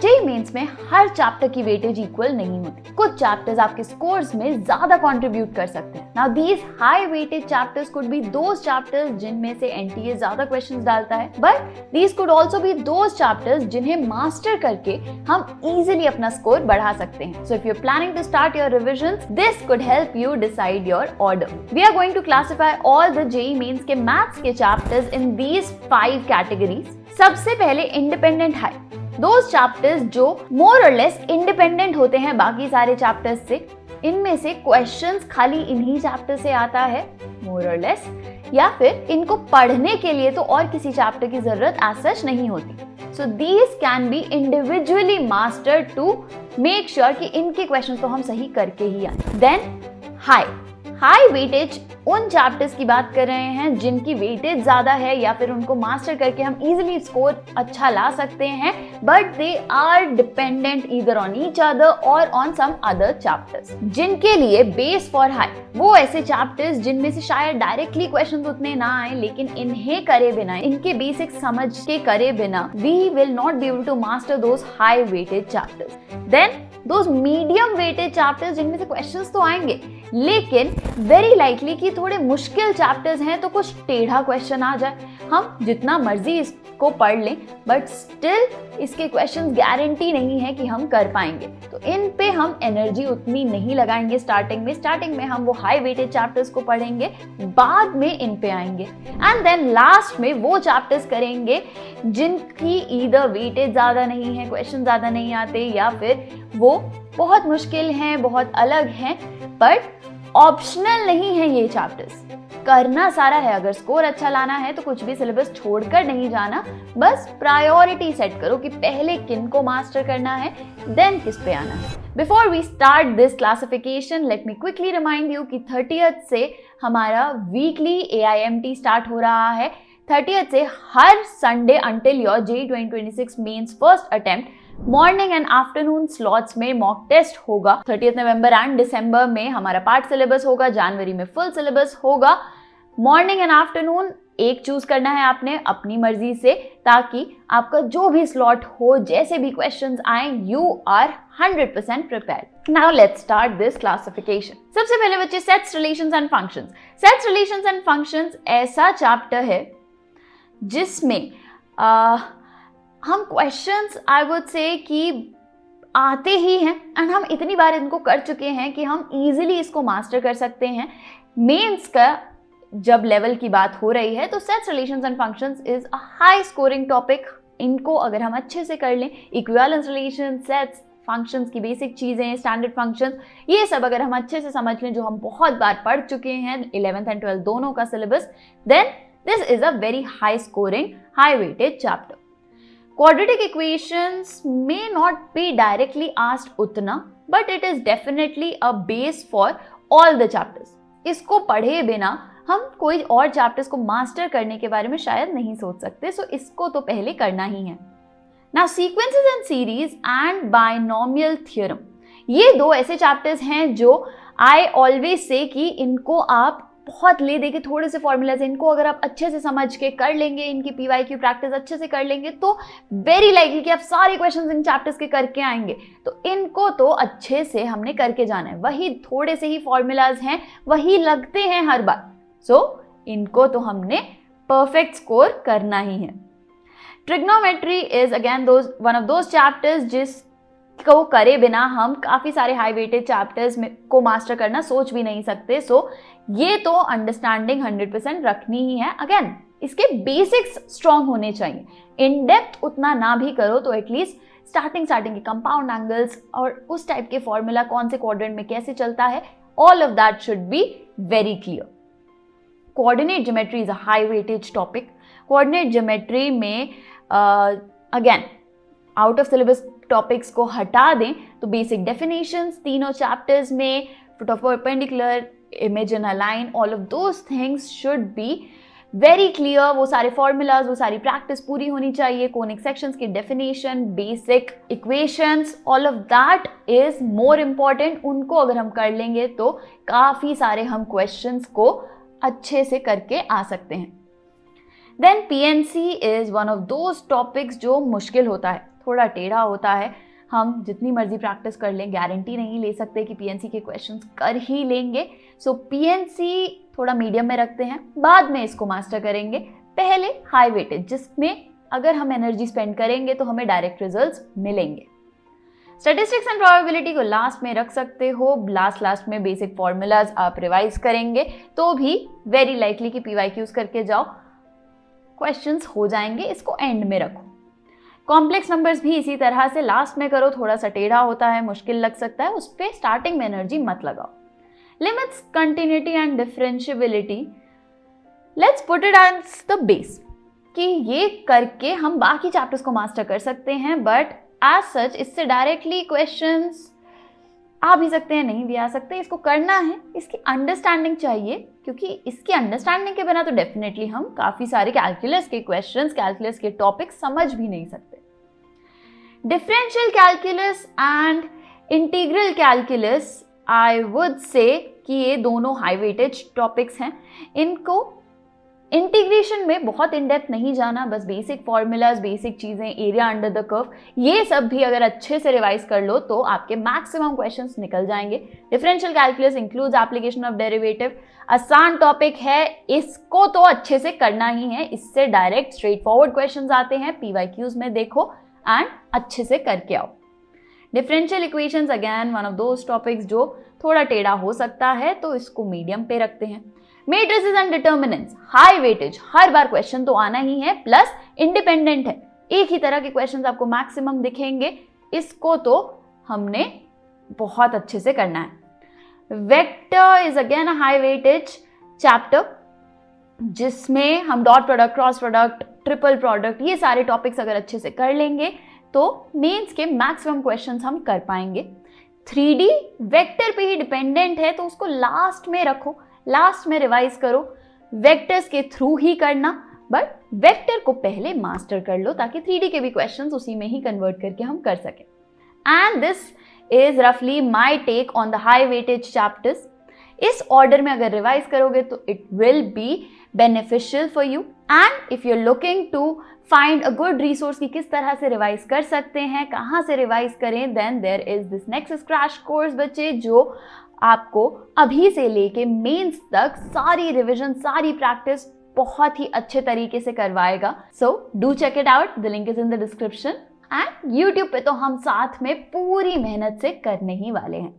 JEE mains में हर chapter की weightage equal नहीं होती। कुछ चैप्टर्स आपके स्कोर्स में ज्यादा कंट्रीब्यूट कर सकते हैं। Now these high weighted chapters could be those chapters जिनमें से एनटीए ज्यादा क्वेश्चंस डालता है, but these could also be those chapters जिन्हें मास्टर करके हम इजीली अपना स्कोर बढ़ा सकते हैं। So if you are planning to start your revisions, this could help you decide your order. We are going to classify all the JEE mains के maths के chapters in these 5 categories. सबसे पहले independent high, those chapters जो मोर और less independent होते हैं बाकी सारे चैप्टर्स से। इनमें से क्वेश्चंस खाली इन्हीं चैप्टर से आता है मोर और लेस, या फिर इनको पढ़ने के लिए तो और किसी चैप्टर की जरूरत एज सच नहीं होती। So these can be individually mastered to make sure कि इनके क्वेश्चंस तो हम सही करके ही आए। देन हाई वेटेज उन चैप्टर्स की बात कर रहे हैं जिनकी वेटेज ज्यादा है या फिर उनको मास्टर करके हम इजीली स्कोर अच्छा ला सकते हैं, but they are dependent either on each other और ऑन सम अदर चैप्टर्स। जिनके लिए बेस फॉर हाई वो ऐसे चैप्टर्स जिनमें से शायद डायरेक्टली क्वेश्चंस उतने ना आए, लेकिन इन्हें करे बिना, इनके बेसिक समझ के करे बिना we will not be able to master those high weighted chapters. Then those medium weighted chapters जिनमें से क्वेश्चंस तो आएंगे, लेकिन वेरी लाइकली कि थोड़े मुश्किल चैप्टर्स हैं तो कुछ टेढ़ा क्वेश्चन आ जाए, हम जितना मर्जी इसको पढ़ लें बट स्टिल इसके क्वेश्चंस गारंटी नहीं है कि हम कर पाएंगे, तो इन पे हम एनर्जी उतनी नहीं लगाएंगे स्टार्टिंग में हम वो हाई वेटेड चैप्टर्स को पढ़ेंगे, बाद में इन पे आएंगे। एंड देन लास्ट में वो चैप्टर्स करेंगे जिनकी ईदर वेटेज ज्यादा नहीं है, क्वेश्चन ज्यादा नहीं आते, या फिर वो बहुत मुश्किल हैं, बहुत अलग हैं, बट ऑप्शनल नहीं है ये चैप्टर्स। करना सारा है, अगर स्कोर अच्छा लाना है तो कुछ भी सिलेबस छोड़कर नहीं जाना, बस प्रायोरिटी सेट करो कि पहले किन को मास्टर करना है, देन किस पे आना है। Before we start this classification, let me quickly remind you कि 30th से हमारा वीकली AIMT स्टार्ट हो रहा है। 30th से हर Sunday until your JEE 2026 mains first attempt morning and afternoon slots में मॉक टेस्ट होगा। 30 नवंबर एंड दिसंबर में हमारा पार्ट सिलेबस होगा, जनवरी में फुल सिलेबस होगा। मॉर्निंग एंड आफ्टरनून एक चूज करना है आपने अपनी मर्जी से, ताकि आपका जो भी स्लॉट हो, जैसे भी क्वेश्चंस आए, you are 100% prepared. Now let's start this classification. सबसे पहले बच्चे sets, relations and functions. Sets, relations and functions ऐसा चैप्टर है जिसमें हम क्वेश्चंस आई वुड से कि आते ही हैं एंड हम इतनी बार इनको कर चुके हैं कि हम इजीली इसको मास्टर कर सकते हैं। मेंस का जब लेवल की बात हो रही है तो sets, relations and functions is a high scoring topic. इनको अगर हम अच्छे से कर लें, इक्विवेलेंस रिलेशन, सेट्स, फंक्शंस की बेसिक चीजें, स्टैंडर्ड फंक्शंस, ये सब अगर हम अच्छे से समझ लें, जो हम बहुत बार पढ़ चुके हैं 11th एंड 12th दोनों का syllabus, then this is a very high scoring, high weighted chapter. Quadratic equations may not be directly asked उतना, but it is definitely a base for all the chapters. इसको पढ़े बिना हम कोई और chapters को मास्टर करने के बारे में शायद नहीं सोच सकते, सो इसको तो पहले करना ही है। Now sequences and series and binomial theorem, ये दो ऐसे चैप्टर्स हैं जो I always say कि इनको आप बहुत ले दे के थोड़े से फॉर्मूलाज, इनको अगर आप अच्छे से समझ के कर लेंगे, इनकी PYQ प्रैक्टिस अच्छे से कर लेंगे, तो वेरी लाइकली कि आप सारे क्वेश्चंस इन चैप्टर्स के करके आएंगे। तो इनको तो अच्छे से हमने करके जाना है, वही थोड़े से ही फॉर्मूलाज हैं, वही लगते हैं हर बार, सो इनको तो हमने परफेक्ट स्कोर करना ही है। Trigonometry is again one of those chapters जिसको करे बिना हम काफी सारे हाई वेटेड चैप्टर्स को मास्टर करना सोच भी नहीं सकते, सो ये तो अंडरस्टैंडिंग 100% रखनी ही है। अगेन इसके बेसिक्स स्ट्रॉन्ग होने चाहिए, इन डेप्थ उतना ना भी करो तो एटलीस्ट स्टार्टिंग के कंपाउंड एंगल्स और उस टाइप के फॉर्मूला कौन से क्वाड्रेंट में कैसे चलता है, all of that should be very clear. Coordinate geometry is a high weightage topic. Coordinate geometry में again out of syllabus topics को हटा दें तो बेसिक डेफिनेशंस तीनों चैप्टर्स में, foot of perpendicular, image in a line, all of those things should be very clear। वो सारे formulas, वो सारी practice पूरी होनी चाहिए। conic sections की definition, basic equations, all of that is more important। उनको अगर हम कर लेंगे तो काफ़ी सारे हम questions को अच्छे से करके आ सकते हैं। Then PNC is one of those topics जो मुश्किल होता है। थोड़ा टेढ़ा होता है। हम जितनी मर्जी प्रैक्टिस कर लें, गारंटी नहीं ले सकते कि पीएनसी के क्वेश्चंस कर ही लेंगे। सो पीएनसी थोड़ा मीडियम में रखते हैं, बाद में इसको मास्टर करेंगे। पहले हाई वेटेज, जिसमें अगर हम एनर्जी स्पेंड करेंगे तो हमें डायरेक्ट रिजल्ट्स मिलेंगे। स्टैटिस्टिक्स एंड प्रोबेबिलिटी को लास्ट में रख सकते हो। लास्ट में बेसिक फॉर्मूलाज आप रिवाइज करेंगे तो भी वेरी लाइकली कि पीवाईक्यूज करके जाओ, क्वेश्चंस हो जाएंगे। इसको एंड में रखो। कॉम्प्लेक्स नंबर्स भी इसी तरह से लास्ट में करो, थोड़ा सा टेढ़ा होता है, मुश्किल लग सकता है, उस पर स्टार्टिंग में एनर्जी मत लगाओ। Limits, continuity and differentiability, let's put it as the base कि ये करके हम बाकी चैप्टर्स को मास्टर कर सकते हैं। बट एज सच इससे डायरेक्टली क्वेश्चंस आ भी सकते हैं, नहीं भी आ सकते। इसको करना है, इसकी अंडरस्टैंडिंग चाहिए, क्योंकि इसकी अंडरस्टैंडिंग के बिना तो डेफिनेटली हम काफ़ी सारे कैलकुलस के क्वेश्चंस, कैलकुलस के टॉपिक समझ भी नहीं सकते। Differential calculus and integral calculus, I would say कि ये दोनों हाई वेटेज टॉपिक्स हैं। इनको इंटीग्रेशन में बहुत इन डेप्थ नहीं जाना, बस बेसिक फॉर्मूलाज, बेसिक चीज़ें, एरिया अंडर द कर्व, ये सब भी अगर अच्छे से रिवाइज कर लो तो आपके मैक्सिमम क्वेश्चंस निकल जाएंगे। Differential calculus includes application of derivative, आसान टॉपिक है, इसको तो अच्छे से करना ही है। इससे डायरेक्ट स्ट्रेट फॉरवर्ड क्वेश्चंस आते हैं, पीवाईक्यूज में देखो एंड अच्छे से करके आओ। Differential equations again one of those topics जो थोड़ा टेढ़ा हो सकता है, तो इसको मीडियम पे रखते हैं। Matrices and determinants, high weightage, her bar question तो आना ही है, प्लस इंडिपेंडेंट है, एक ही तरह के क्वेश्चंस आपको मैक्सिमम दिखेंगे। इसको तो हमने बहुत अच्छे से करना है। Vector is again a high weightage chapter, जिसमें हम dot product, cross product, triple product, ये सारे टॉपिक्स अगर अच्छे से कर लेंगे तो मेंस के मैक्सिमम क्वेश्चंस हम कर पाएंगे। 3D वेक्टर पे ही डिपेंडेंट है, तो उसको लास्ट में रखो, लास्ट में रिवाइज करो। वेक्टर्स के थ्रू ही करना, बट वेक्टर को पहले मास्टर कर लो ताकि 3D के भी क्वेश्चंस उसी में ही कन्वर्ट करके हम कर सकें। एंड दिस इज रफली my take on the high weightage chapters. इस ऑर्डर में अगर रिवाइज करोगे तो it will be beneficial for you. And if you are looking to find a good resource कि किस तरह से रिवाइज कर सकते हैं, कहाँ से रिवाइज करें, then there is this next crash course बच्चे, जो आपको अभी से लेके मेंस तक सारी रिवीजन, सारी प्रैक्टिस बहुत ही अच्छे तरीके से करवाएगा। So do check it out, the link is in the description. And YouTube पे तो हम साथ में पूरी मेहनत से करने ही वाले हैं।